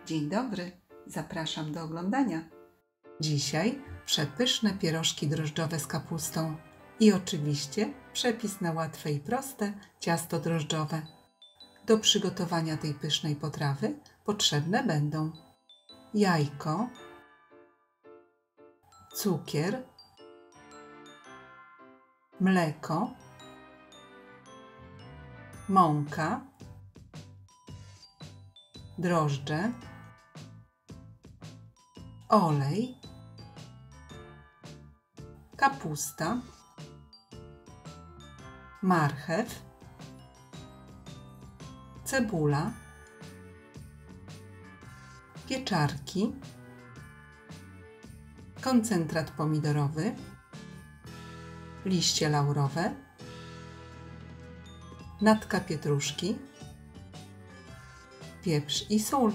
Dzień dobry, zapraszam do oglądania. Dzisiaj przepyszne pierożki drożdżowe z kapustą i oczywiście przepis na łatwe i proste ciasto drożdżowe. Do przygotowania tej pysznej potrawy potrzebne będą jajko, cukier, mleko, mąka, drożdże, olej, kapusta, marchew, cebula, pieczarki, koncentrat pomidorowy, liście laurowe, natka pietruszki, pieprz i sól.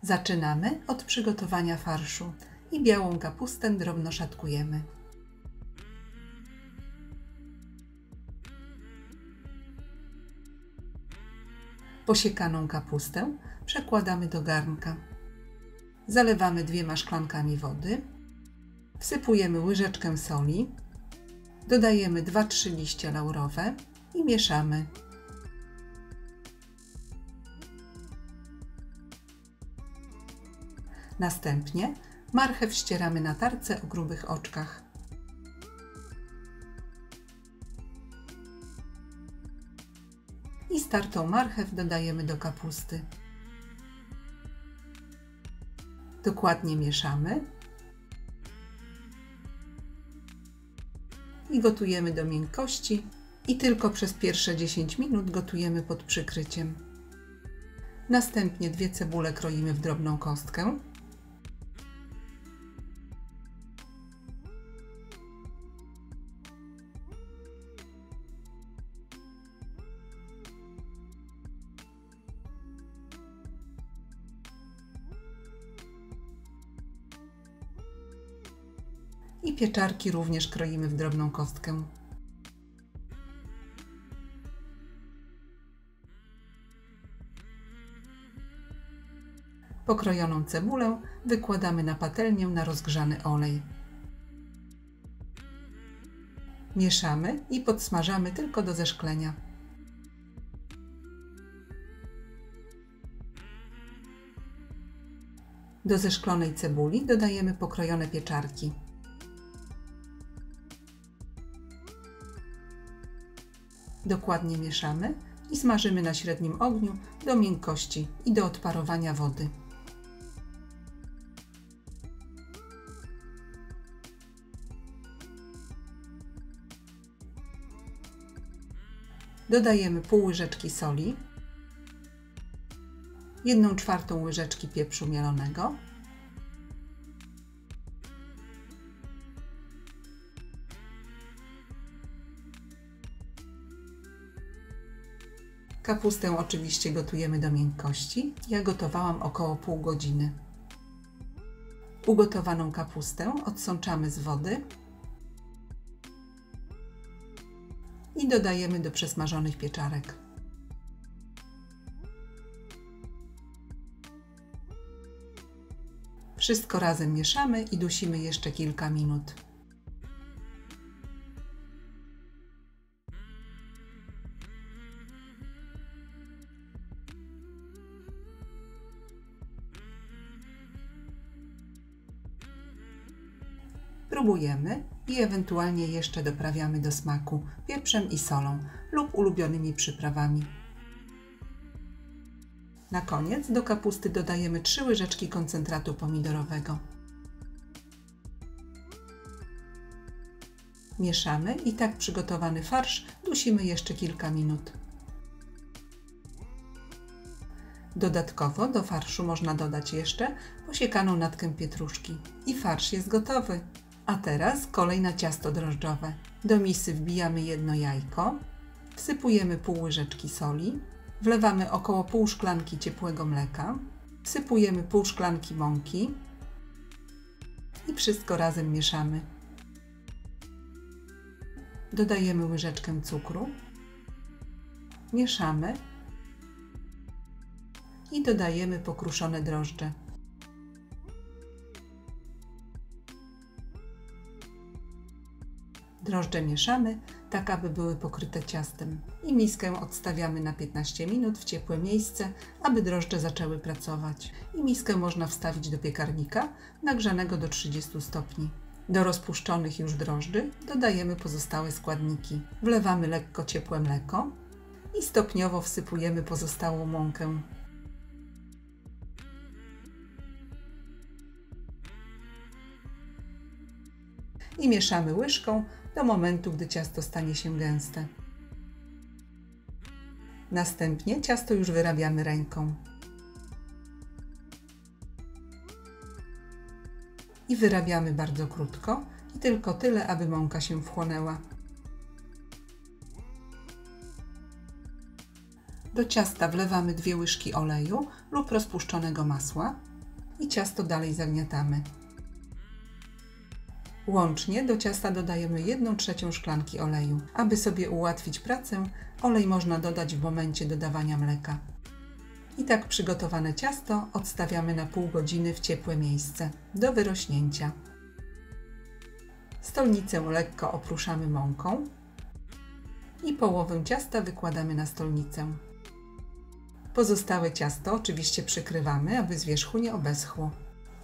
Zaczynamy od przygotowania farszu i białą kapustę drobno szatkujemy. Posiekaną kapustę przekładamy do garnka. Zalewamy 2 szklankami wody, wsypujemy łyżeczkę soli, dodajemy 2-3 liście laurowe i mieszamy. Następnie marchew ścieramy na tarce o grubych oczkach. I startą marchew dodajemy do kapusty. Dokładnie mieszamy i gotujemy do miękkości i tylko przez pierwsze 10 minut gotujemy pod przykryciem. Następnie 2 cebule kroimy w drobną kostkę. I pieczarki również kroimy w drobną kostkę. Pokrojoną cebulę wykładamy na patelnię na rozgrzany olej. Mieszamy i podsmażamy tylko do zeszklenia. Do zeszklonej cebuli dodajemy pokrojone pieczarki. Dokładnie mieszamy i smażymy na średnim ogniu do miękkości i do odparowania wody. Dodajemy pół łyżeczki soli, 1/4 łyżeczki pieprzu mielonego, kapustę oczywiście gotujemy do miękkości. Ja gotowałam około pół godziny. Ugotowaną kapustę odsączamy z wody i dodajemy do przesmażonych pieczarek. Wszystko razem mieszamy i dusimy jeszcze kilka minut. Próbujemy i ewentualnie jeszcze doprawiamy do smaku pieprzem i solą lub ulubionymi przyprawami. Na koniec do kapusty dodajemy 3 łyżeczki koncentratu pomidorowego. Mieszamy i tak przygotowany farsz dusimy jeszcze kilka minut. Dodatkowo do farszu można dodać jeszcze posiekaną natkę pietruszki. I farsz jest gotowy. A teraz kolej na ciasto drożdżowe. Do misy wbijamy 1 jajko, wsypujemy pół łyżeczki soli, wlewamy około pół szklanki ciepłego mleka, wsypujemy pół szklanki mąki i wszystko razem mieszamy. Dodajemy łyżeczkę cukru, mieszamy i dodajemy pokruszone drożdże. Drożdże mieszamy, tak aby były pokryte ciastem. I miskę odstawiamy na 15 minut w ciepłe miejsce, aby drożdże zaczęły pracować. I miskę można wstawić do piekarnika nagrzanego do 30 stopni. Do rozpuszczonych już drożdży dodajemy pozostałe składniki. Wlewamy lekko ciepłe mleko i stopniowo wsypujemy pozostałą mąkę. I mieszamy łyżką do momentu, gdy ciasto stanie się gęste. Następnie ciasto już wyrabiamy ręką. I wyrabiamy bardzo krótko i tylko tyle, aby mąka się wchłonęła. Do ciasta wlewamy 2 łyżki oleju lub rozpuszczonego masła i ciasto dalej zagniatamy. Łącznie do ciasta dodajemy 1/3 szklanki oleju. Aby sobie ułatwić pracę, olej można dodać w momencie dodawania mleka. I tak przygotowane ciasto odstawiamy na pół godziny w ciepłe miejsce do wyrośnięcia. Stolnicę lekko oprószamy mąką i połowę ciasta wykładamy na stolnicę. Pozostałe ciasto oczywiście przykrywamy, aby z wierzchu nie obeschło.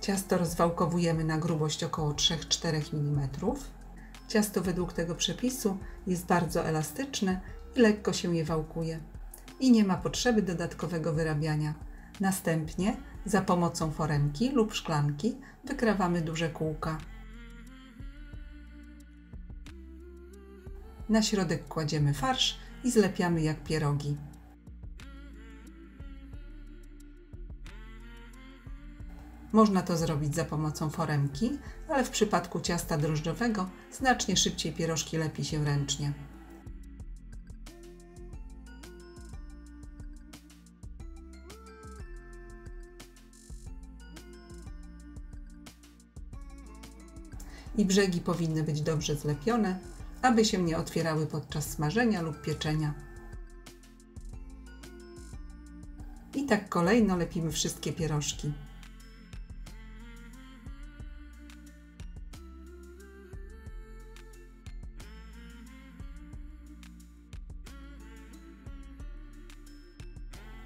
Ciasto rozwałkowujemy na grubość około 3-4 mm. Ciasto według tego przepisu jest bardzo elastyczne i lekko się je wałkuje. I nie ma potrzeby dodatkowego wyrabiania. Następnie za pomocą foremki lub szklanki wykrawamy duże kółka. Na środek kładziemy farsz i zlepiamy jak pierogi. Można to zrobić za pomocą foremki, ale w przypadku ciasta drożdżowego znacznie szybciej pierożki lepi się ręcznie. I brzegi powinny być dobrze zlepione, aby się nie otwierały podczas smażenia lub pieczenia. I tak kolejno lepimy wszystkie pierożki.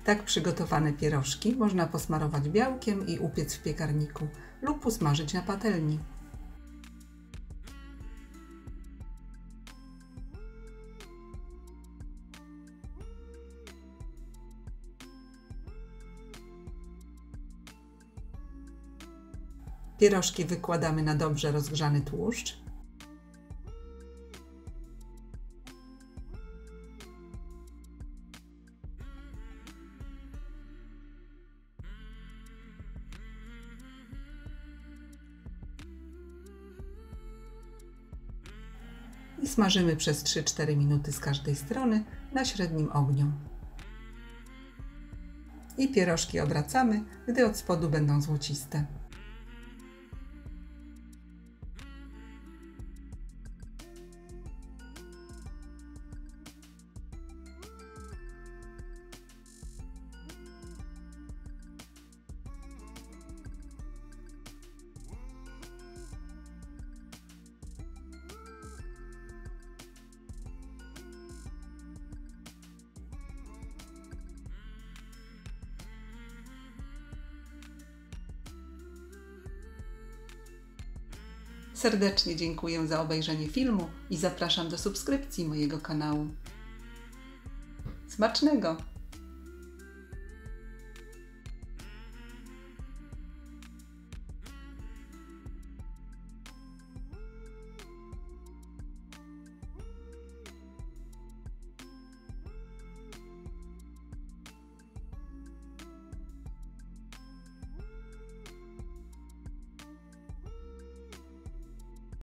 Tak przygotowane pierożki można posmarować białkiem i upiec w piekarniku lub usmażyć na patelni. Pierożki wykładamy na dobrze rozgrzany tłuszcz. I smażymy przez 3-4 minuty z każdej strony na średnim ogniu. I pierożki obracamy, gdy od spodu będą złociste. Serdecznie dziękuję za obejrzenie filmu i zapraszam do subskrypcji mojego kanału. Smacznego!